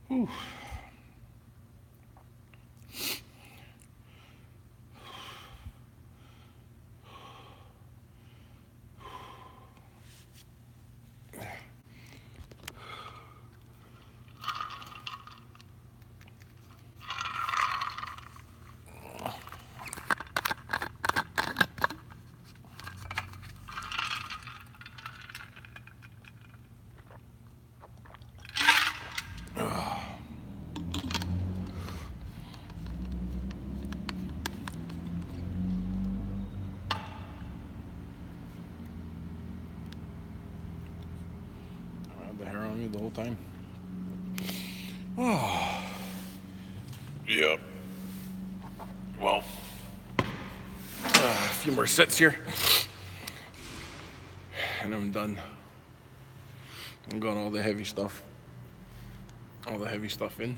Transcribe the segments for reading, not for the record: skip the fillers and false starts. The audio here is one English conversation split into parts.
Whew. I had the hair on me the whole time. Oh, yep. Well, a few more sets here, and I'm done. I'm got all the heavy stuff in.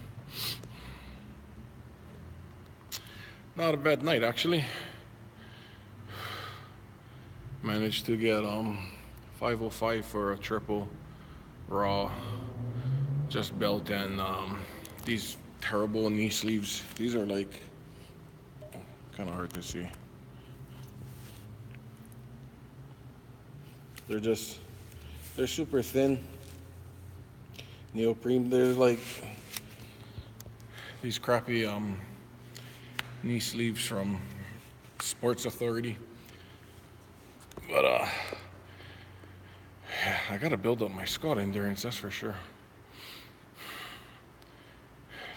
Not a bad night actually. Managed to get 505 for a triple raw, just belt and these terrible knee sleeves. These are like kind of hard to see. They're just they're super thin neoprene. They're like these crappy knee sleeves from Sports Authority. But yeah, I gotta build up my squat endurance, that's for sure.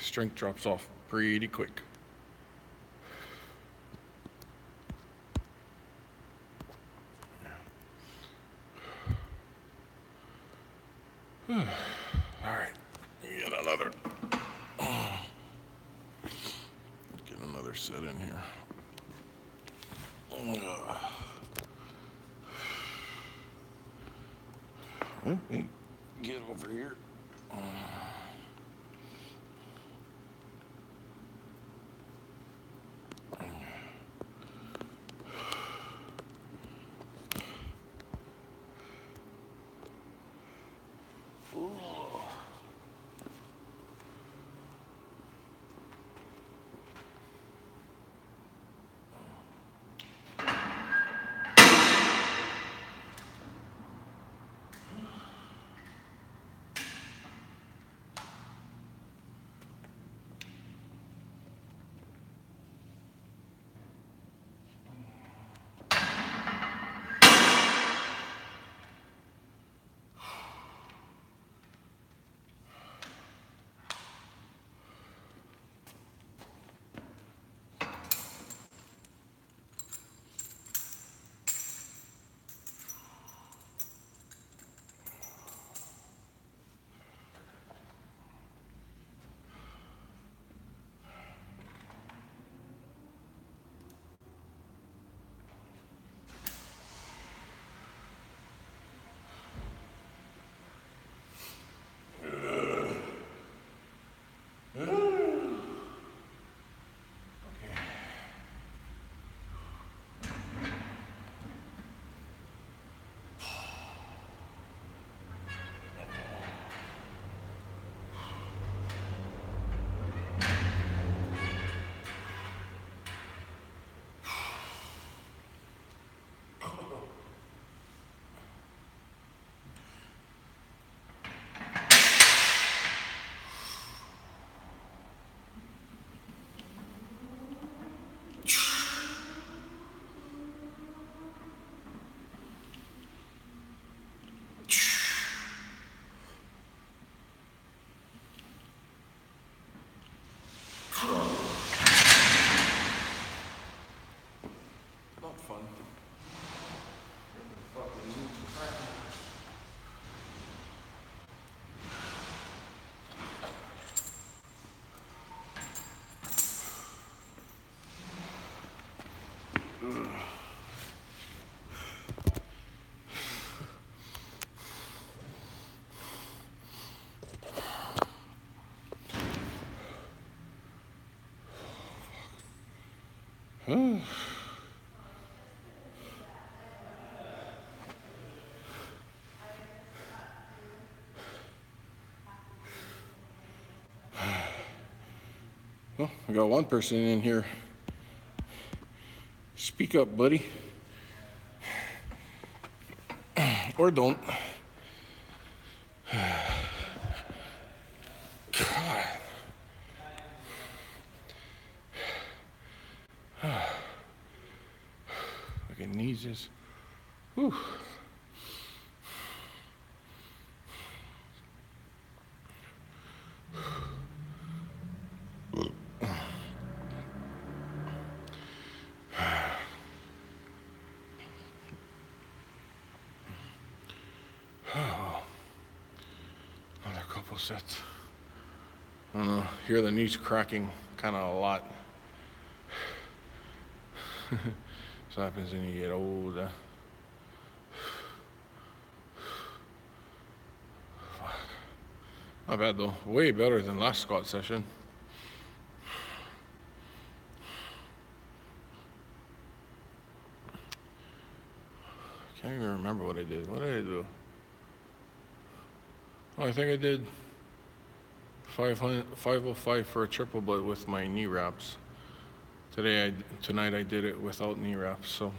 Strength drops off pretty quick. All right, get another get another set in here. Hey, get over here. Not fun. Oh, I got one person in here. Speak up, buddy. Or don't. God. My knees just. Whew. Another couple sets. I don't know. Hear the knees cracking kind of a lot. So happens when you get older. Not bad though. Way better than last squat session. Can't even remember what I did. What did I do? Oh, I think I did 505 for a triple, but with my knee wraps. Tonight I did it without knee wraps, so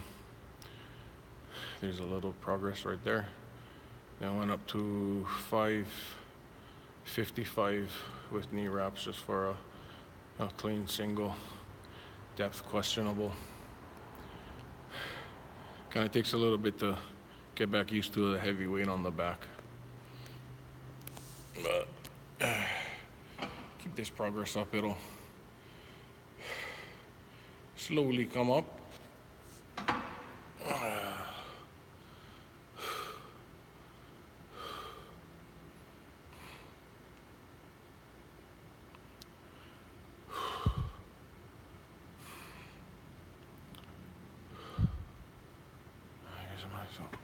there's a little progress right there. Then I went up to 555 with knee wraps just for a clean single. Depth questionable. Kind of takes a little bit to get back used to the heavy weight on the back. But keep this progress up, it'll slowly come up.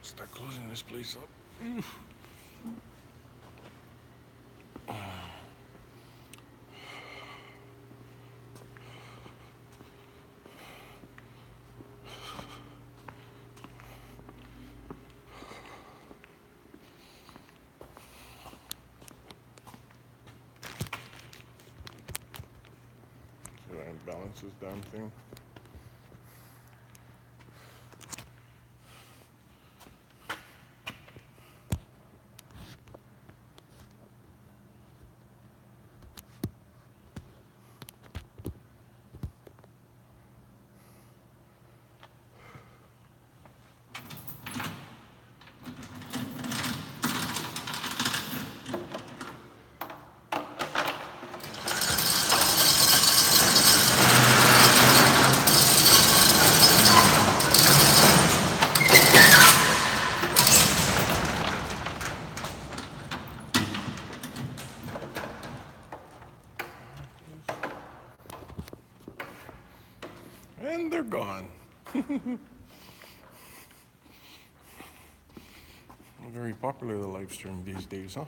Start closing this place up. Should I balance this damn thing? And they're gone. Very popular, the live stream these days, huh?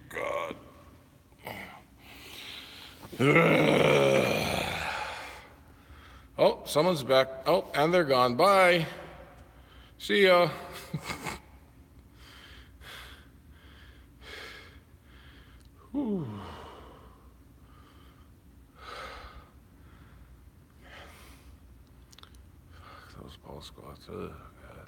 God. Oh, someone's back. Oh, and they're gone. Bye. See ya. barbell squats. Ugh, God.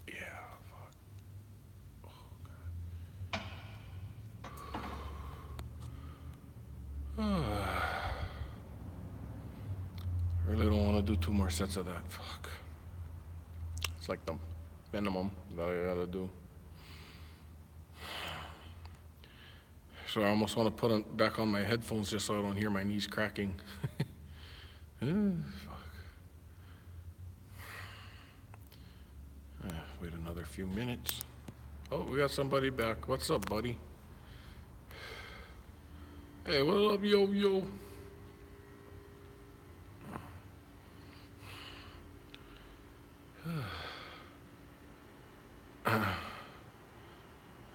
Yeah, fuck. I really don't want to do 2 more sets of that. Fuck. It's like the minimum that I gotta do. So I almost want to put it back on my headphones just so I don't hear my knees cracking. Fuck. Wait another few minutes. Oh, we got somebody back. What's up, buddy? Hey, what up, yo?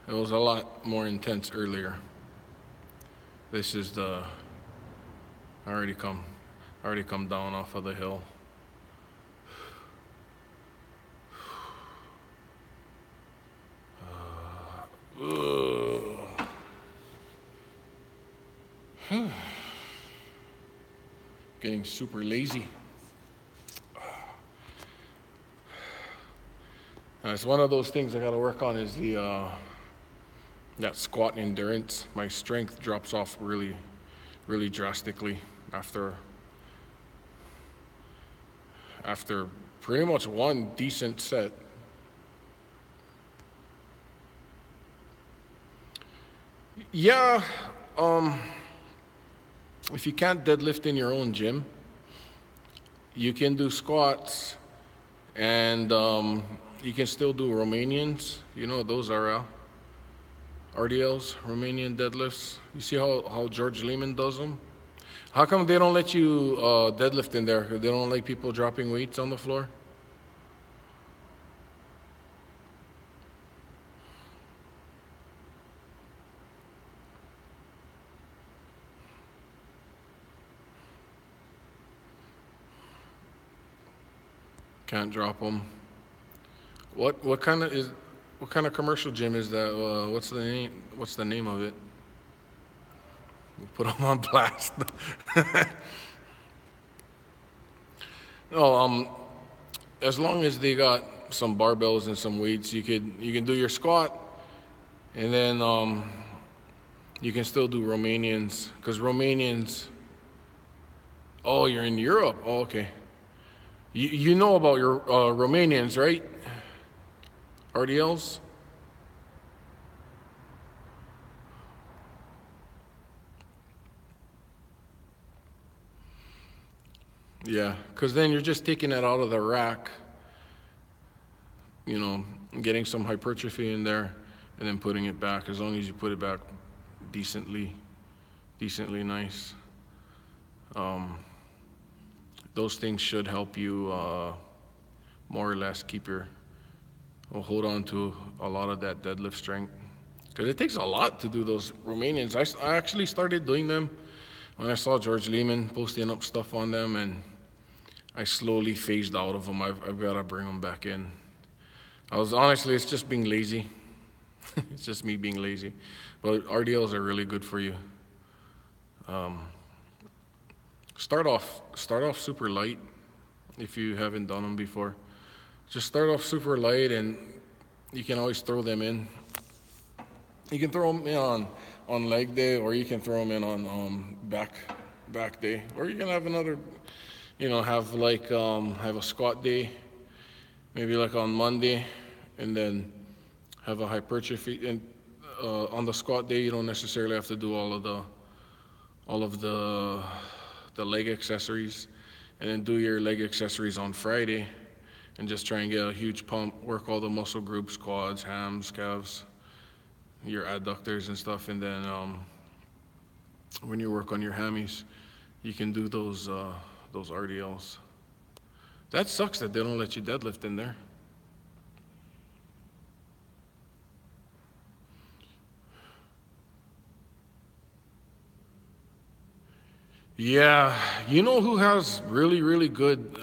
It was a lot more intense earlier. This is the I already come down off of the hill. Getting super lazy. It's one of those things I got to work on is that squat endurance. My strength drops off really, really drastically after pretty much one decent set. Yeah, if you can't deadlift in your own gym, you can do squats, and you can still do Romanians. You know, those are RDLs, Romanian deadlifts. You see how George Lehman does them? How come they don't let you deadlift in there? They don't like people dropping weights on the floor? Can't drop them. What kind of commercial gym is that? What's the name of it? We'll put them on blast. No, as long as they got some barbells and some weights, you can do your squat, and then you can still do Romanians, because Romanians. Oh, you're in Europe. Oh, okay. You know about your Romanians, right? RDLs? Yeah, because then you're just taking it out of the rack, getting some hypertrophy in there, and then putting it back. As long as you put it back decently nice. Those things should help you more or less hold on to a lot of that deadlift strength. Because it takes a lot to do those Romanians. I actually started doing them when I saw George Lehman posting up stuff on them, and I slowly phased out of them. I've got to bring them back in. It's just being lazy. It's just me being lazy. But RDLs are really good for you. Start off super light if you haven't done them before. Just start off super light, and you can always throw them in. You can throw them in on leg day, or you can throw them in on back day, or you can have another, have a squat day, maybe like on Monday, and then have a hypertrophy. And on the squat day, you don't necessarily have to do all of the leg accessories, and then do your leg accessories on Friday, and just try and get a huge pump, work all the muscle groups, quads, hams, calves, your adductors and stuff, and then when you work on your hammies, you can do those RDLs. That sucks that they don't let you deadlift in there. Yeah, you know who has really, really good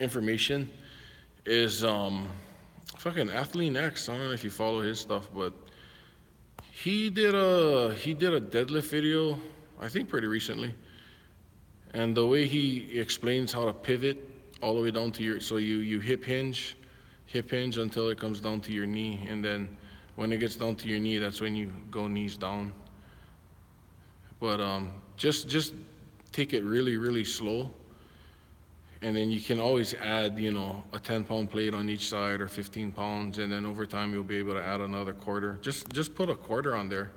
information is fucking Athlean X. I don't know if you follow his stuff, but he did a deadlift video, I think pretty recently, and the way he explains how to pivot all the way down to your, so you hip hinge until it comes down to your knee, and then when it gets down to your knee, that's when you go knees down. But just take it really, really slow, and then you can always add, a 10-pound plate on each side or 15 pounds, and then over time you'll be able to add another quarter. Just put a quarter on there,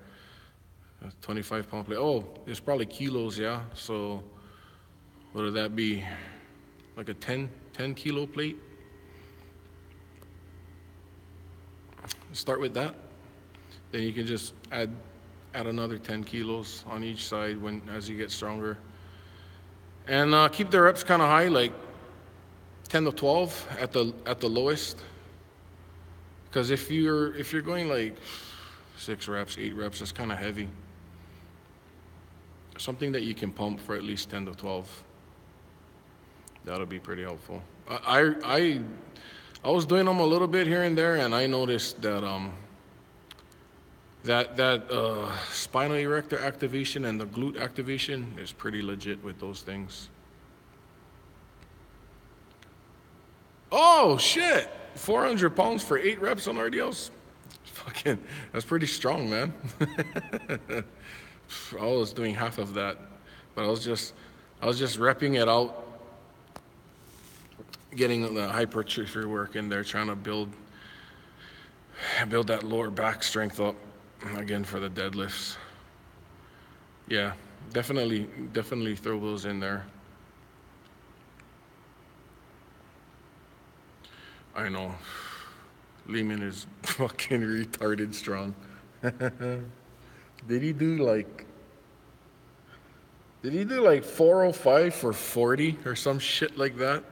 a 25-pound plate. Oh, it's probably kilos, yeah. So what would that be? Like a 10 kilo plate? Start with that. Then you can just add another 10 kilos on each side as you get stronger. And keep the reps kind of high, like 10 to 12 at the lowest. Because if you're going like 6 reps, 8 reps, that's kind of heavy. Something that you can pump for at least 10 to 12. That'll be pretty helpful. I was doing them a little bit here and there, and I noticed that spinal erector activation and the glute activation is pretty legit with those things. Oh shit! 400 pounds for 8 reps on RDLs. Fucking, that's pretty strong, man. I was doing half of that, but I was just repping it out, getting the hypertrophy work in there, trying to build that lower back strength up again for the deadlifts. Yeah, definitely throw those in there. I know. Lehman is fucking retarded strong. Did he do like 405 for 40 or some shit like that?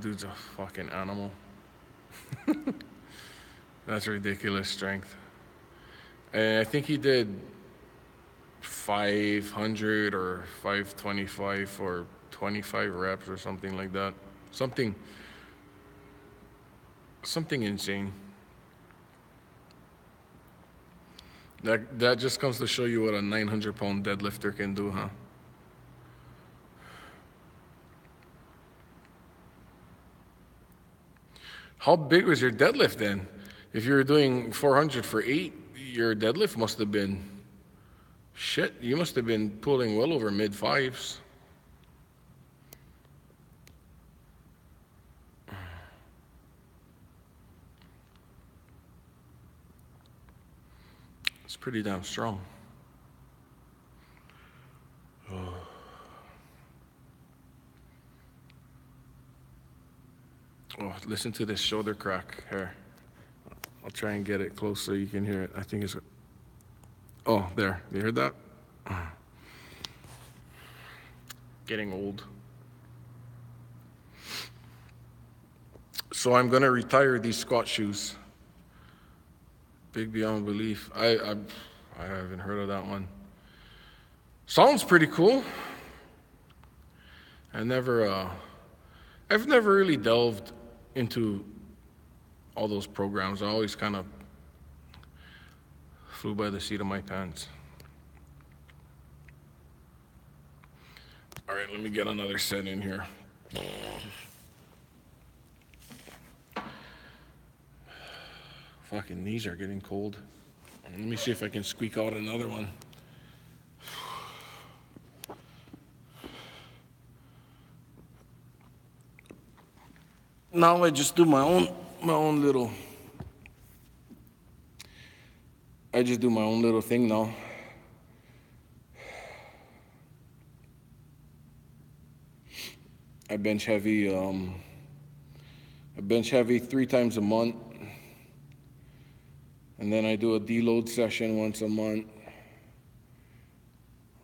Dude's a fucking animal. That's ridiculous strength. And I think he did 500 or 525 for 25 reps or something like that. Something insane. That just comes to show you what a 900-pound deadlifter can do, huh? How big was your deadlift then? If you were doing 400 for 8, your deadlift must have been, shit, you must have been pulling well over mid-5s. It's pretty damn strong. Oh, listen to this shoulder crack here. I'll try and get it close so you can hear it. I think it's... Oh, there. You heard that? Getting old. So I'm going to retire these squat shoes. Big beyond belief. I haven't heard of that one. Sounds pretty cool. I've never really delved into all those programs. I always kind of flew by the seat of my pants. All right, let me get another set in here. Fucking knees are getting cold. Let me see if I can squeak out another one. Now I just do my own little. I just do my own little thing now. I bench heavy 3 times a month. And then I do a deload session once a month.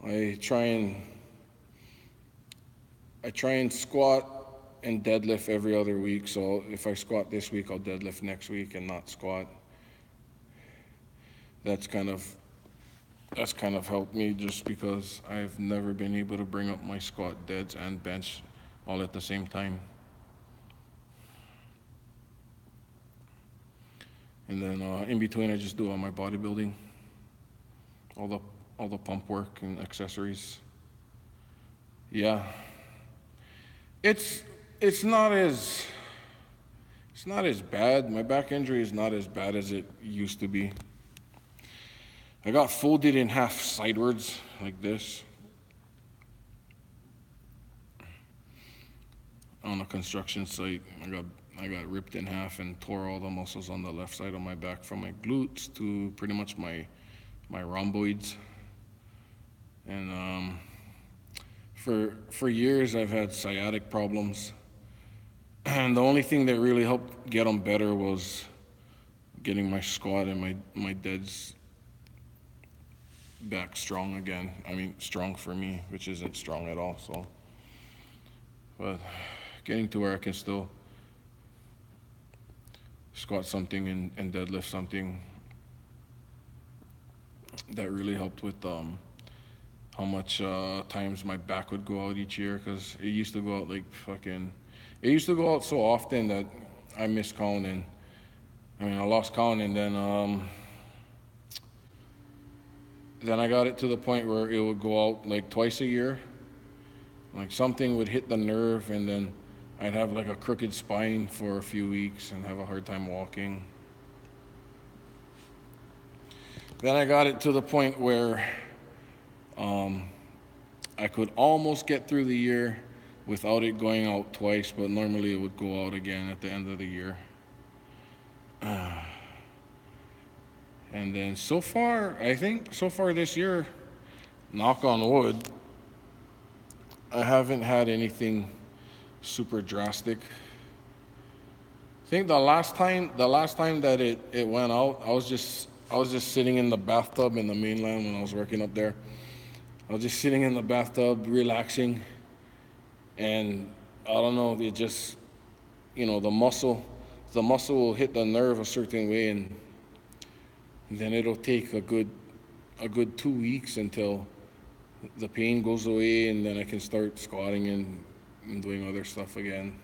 I try and squat and deadlift every other week. So if I squat this week, I'll deadlift next week and not squat. that's kind of helped me just because I've never been able to bring up my squat, deads, and bench all at the same time. And then in between, I just do all my bodybuilding, all the pump work and accessories. Yeah, it's it's not as it's not as bad. My back injury is not as bad as it used to be. I got folded in half sideways like this on a construction site. I got ripped in half and tore all the muscles on the left side of my back from my glutes to pretty much my rhomboids. And for years I've had sciatic problems, and the only thing that really helped get them better was getting my squat and my deads back strong again. I mean, strong for me, which isn't strong at all. So, but getting to where I can still squat something and deadlift something, that really helped with how much times my back would go out each year, because it used to go out like fucking, it used to go out so often that I missed counting. I mean, I lost count, and then I got it to the point where it would go out like twice a year. Like something would hit the nerve, and then I'd have like a crooked spine for a few weeks and have a hard time walking. Then I got it to the point where I could almost get through the year without it going out twice, but normally it would go out again at the end of the year. And then so far, I think so far this year, knock on wood, I haven't had anything super drastic. I think the last time that it went out, I was just sitting in the bathtub in the mainland when I was working up there. I was just sitting in the bathtub, relaxing, and I don't know, it just, the muscle will hit the nerve a certain way, and then it'll take a good 2 weeks until the pain goes away, and then I can start squatting and doing other stuff again.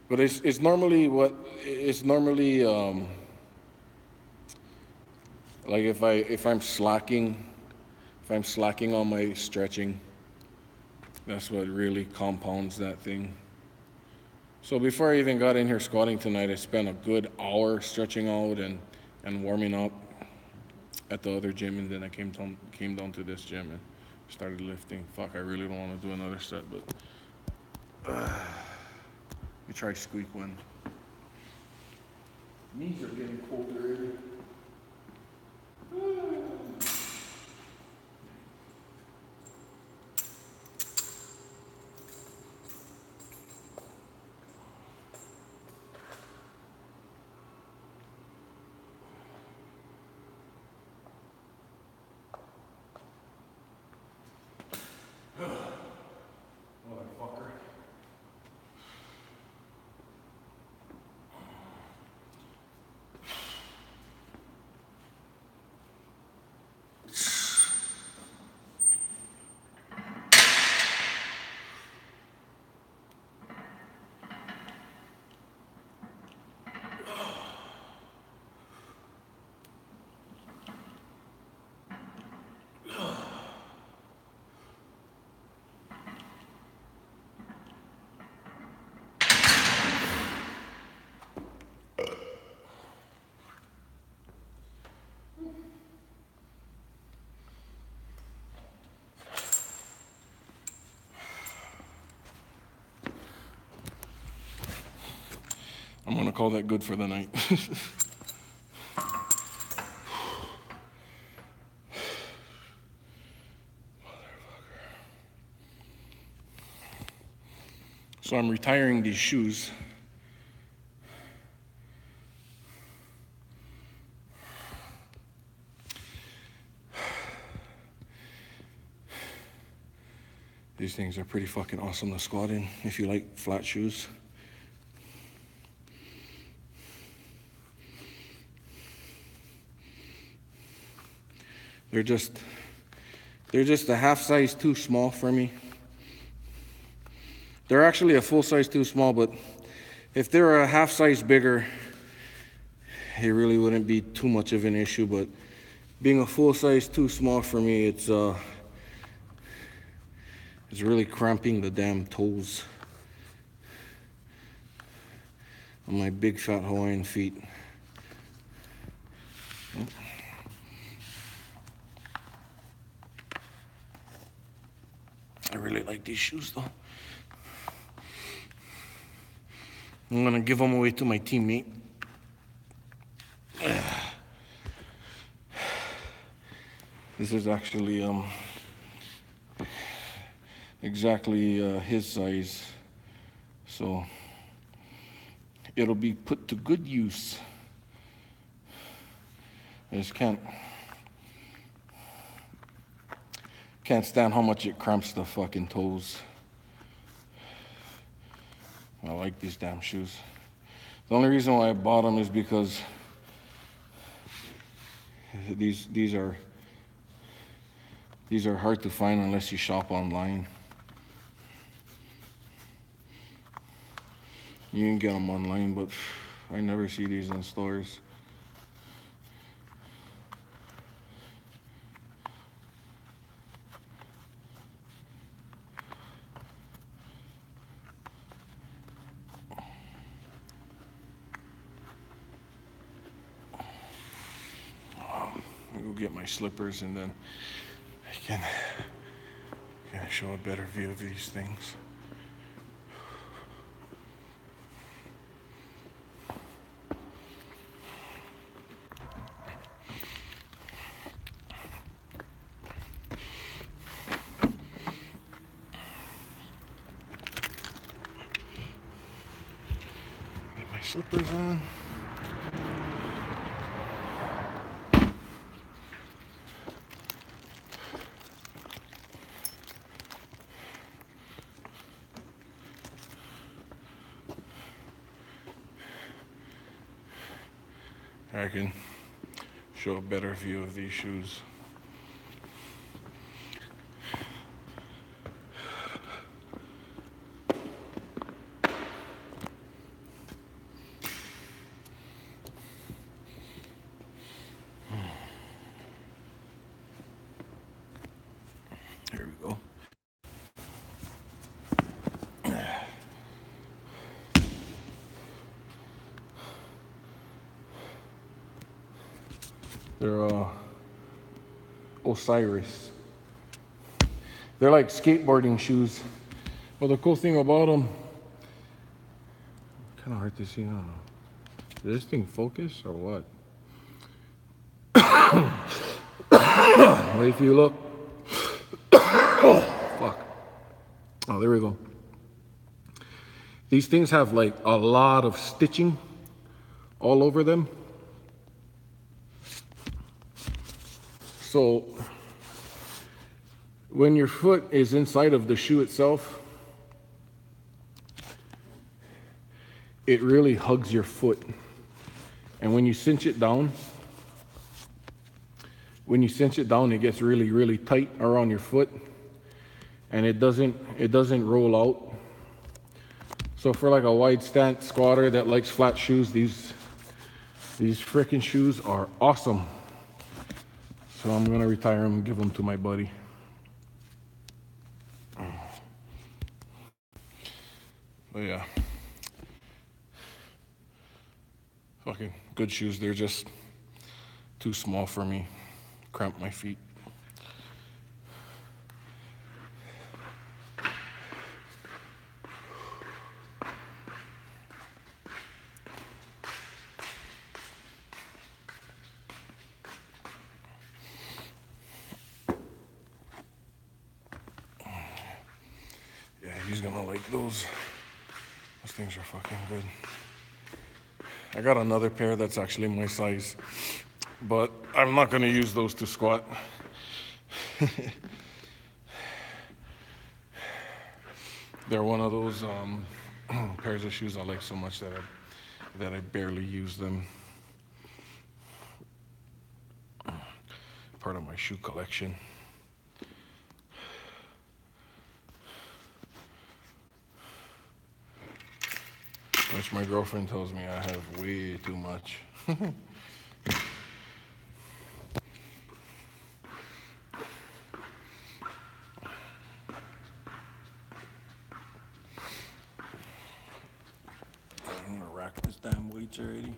But it's normally like if I'm slacking on my stretching, that's what really compounds that thing. So before I even got in here squatting tonight, I spent a good hour stretching out and warming up at the other gym, and then I came down to this gym and started lifting. Fuck, I really don't want to do another set, but we try squeak one. Knees are getting colder. Motherfucker. I'm gonna call that good for the night. So I'm retiring these shoes. These things are pretty fucking awesome to squat in if you like flat shoes. They're just a half size too small for me. They're actually a full size too small, but if they're a half size bigger, it really wouldn't be too much of an issue. But being a full size too small for me, it's really cramping the damn toes on my big fat Hawaiian feet. I really like these shoes though. I'm gonna give them away to my teammate. This is actually exactly his size, so it'll be put to good use. I just can't stand how much it cramps the fucking toes. I like these damn shoes. The only reason why I bought them is because these are hard to find unless you shop online. You can get them online, but I never see these in stores. I'll go get my slippers and then I can show a better view of these things. Get my slippers on. I can show a better view of these shoes. Here we go. They're Osiris. They're like skateboarding shoes. Well, the cool thing about them, kind of hard to see. I don't know. Does this thing focus or what? Well, if you look, oh fuck. Oh, there we go. These things have like a lot of stitching all over them. So when your foot is inside of the shoe itself, it really hugs your foot. And when you cinch it down, it gets really, really tight around your foot, and it doesn't roll out. So for like a wide stance squatter that likes flat shoes, these freaking shoes are awesome. So I'm gonna retire them and give them to my buddy. But yeah, fucking good shoes. They're just too small for me. Cramp my feet. Yeah, he's gonna like those. Those things are fucking good. I got another pair that's actually my size, but I'm not gonna use those to squat. They're one of those pairs of shoes I like so much that I barely use them. Part of my shoe collection. Which my girlfriend tells me I have way too much. I'm gonna rack this damn weights already.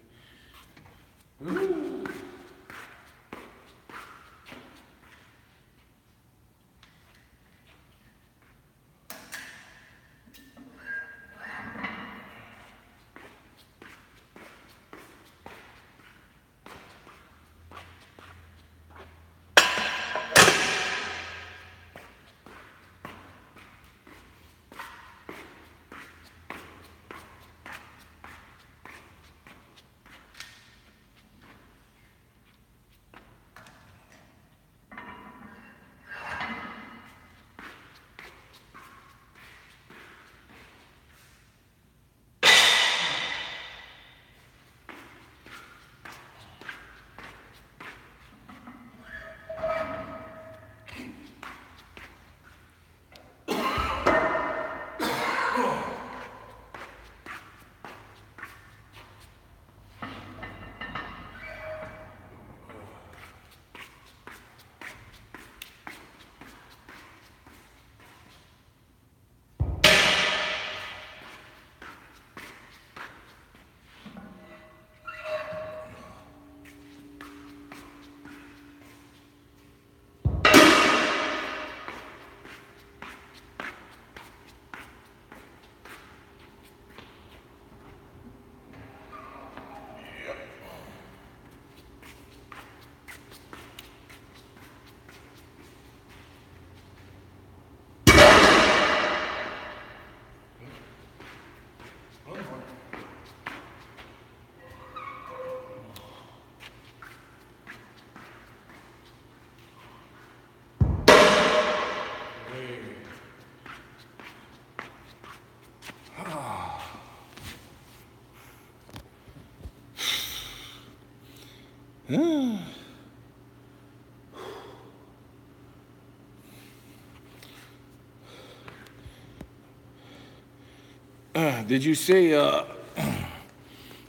Did you say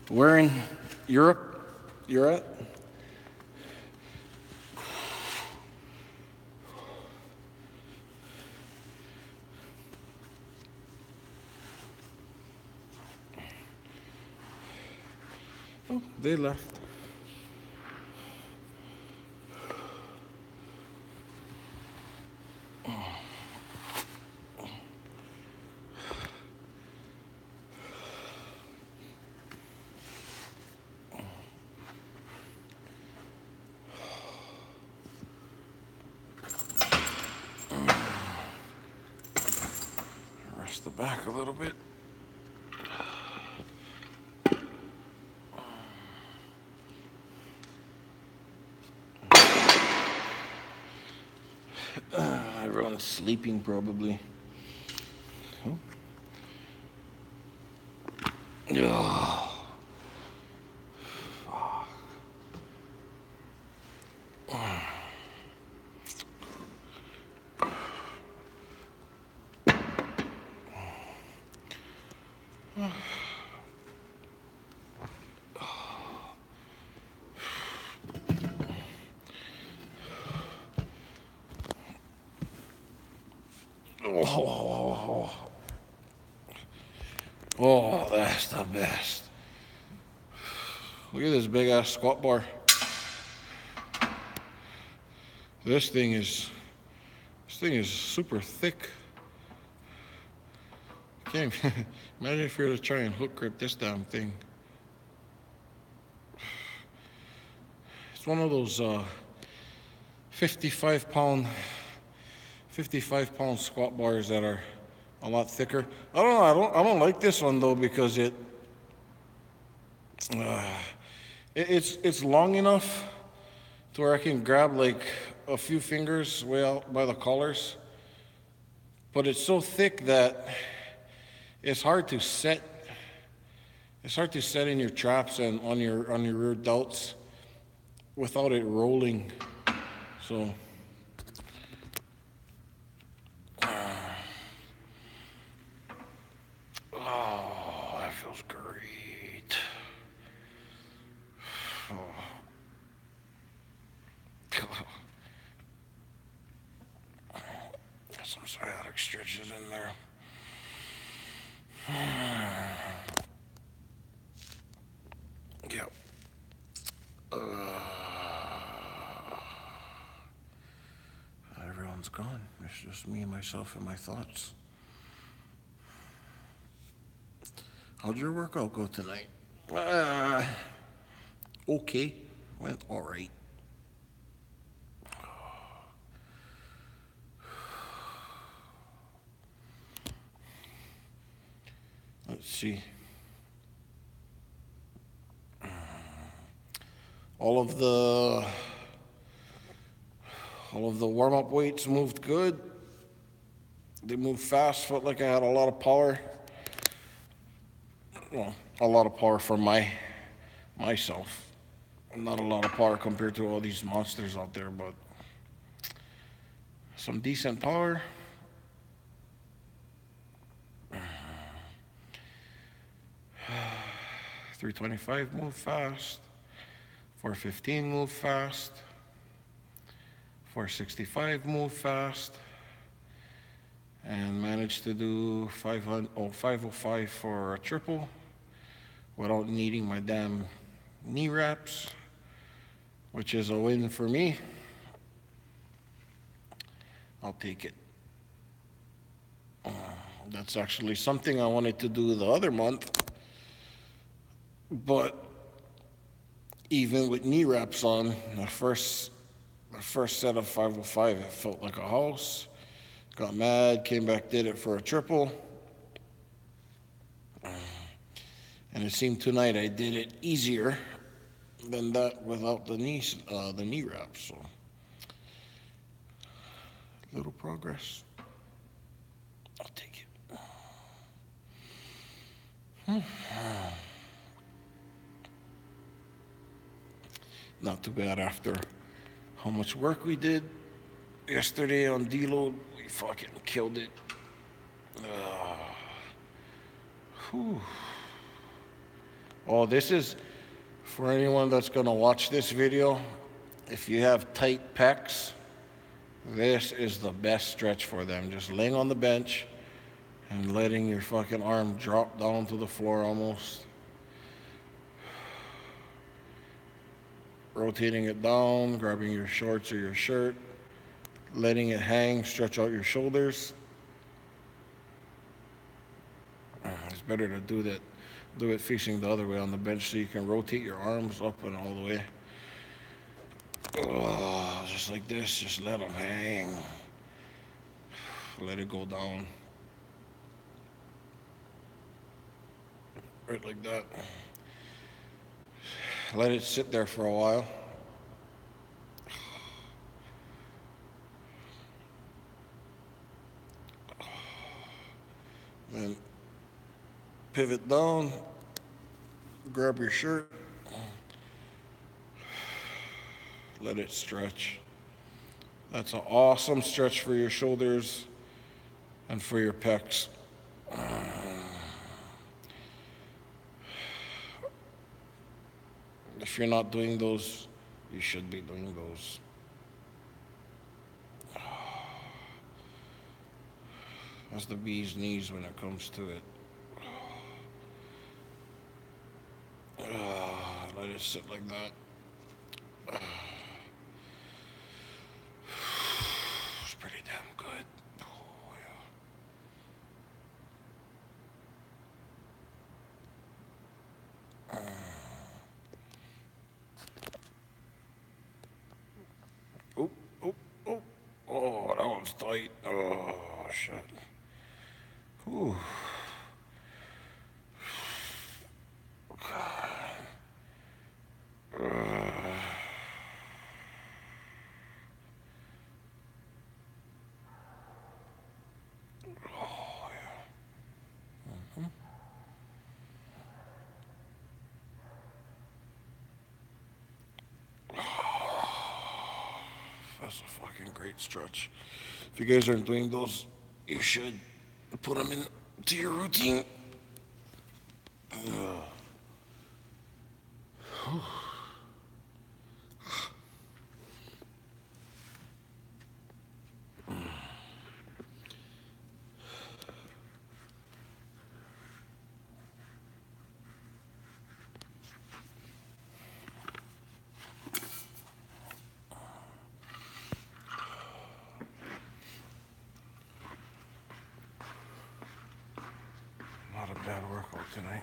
where in Europe you're at? Oh, they left. Rest the back a little bit. Everyone's sleeping probably. Oh. Oh, that's the best. Look at this big ass squat bar. This thing is super thick. Can't imagine if you were to try and hook grip this damn thing. It's one of those 55 pound squat bars that are a lot thicker. I don't know. I don't like this one though because it's long enough to where I can grab like a few fingers way out by the collars, but it's so thick that it's hard to set. It's hard to set in your traps and on your rear delts without it rolling. So some sciatic stretches in there. Yep. Everyone's gone. It's just me, myself, and my thoughts. How'd your workout go tonight? Okay. Went all right. Let's see. All of the warm-up weights moved good. They moved fast. Felt like I had a lot of power. Well, a lot of power for myself. Not a lot of power compared to all these monsters out there, but some decent power. 325 moved fast. 415 moved fast. 465 moved fast. And managed to do 505 for a triple without needing my damn knee wraps, which is a win for me. I'll take it. That's actually something I wanted to do the other month, but even with knee wraps on, the first set of 505, it felt like a house. Got mad, came back, did it for a triple. And it seemed tonight I did it easier than that without the knee wraps. So, little progress. I'll take it. Not too bad after how much work we did yesterday on deload. We fucking killed it. Oh, this is for anyone that's gonna watch this video. If you have tight pecs, this is the best stretch for them. Just laying on the bench and letting your fucking arm drop down to the floor almost. Rotating it down, grabbing your shorts or your shirt, letting it hang, stretch out your shoulders. It's better to do it facing the other way on the bench so you can rotate your arms up and all the way. Just like this, just let them hang. Let it go down. Right like that. Let it sit there for a while. Then pivot down, grab your shirt, let it stretch. That's an awesome stretch for your shoulders and for your pecs. If you're not doing those, you should be doing those. That's the bee's knees when it comes to it. Let it sit like that. It's pretty damn good. Oh, yeah. Oh, oh, oh. Oh, that one's tight. Oh, shit. Whew. That's a fucking great stretch. If you guys aren't doing those, you should put them into your routine. tonight.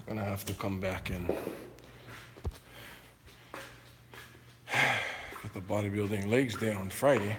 Gonna have to come back and get the bodybuilding legs day on Friday.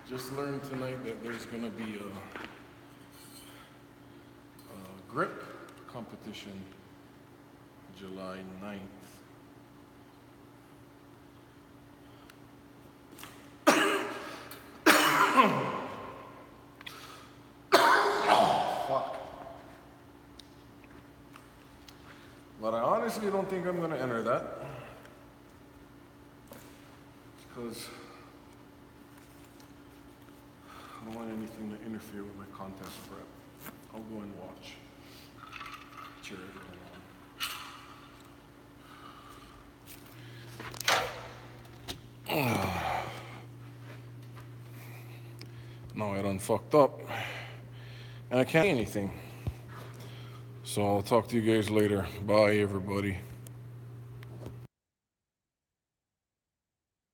Just learned tonight that there's gonna be a grip competition July 9th. Fuck. But I honestly don't think I'm gonna enter that. Because I don't want anything to interfere with my contest prep. I'll go and watch. Cheer everyone on. Now I done fucked up. And I can't say anything. So I'll talk to you guys later. Bye, everybody.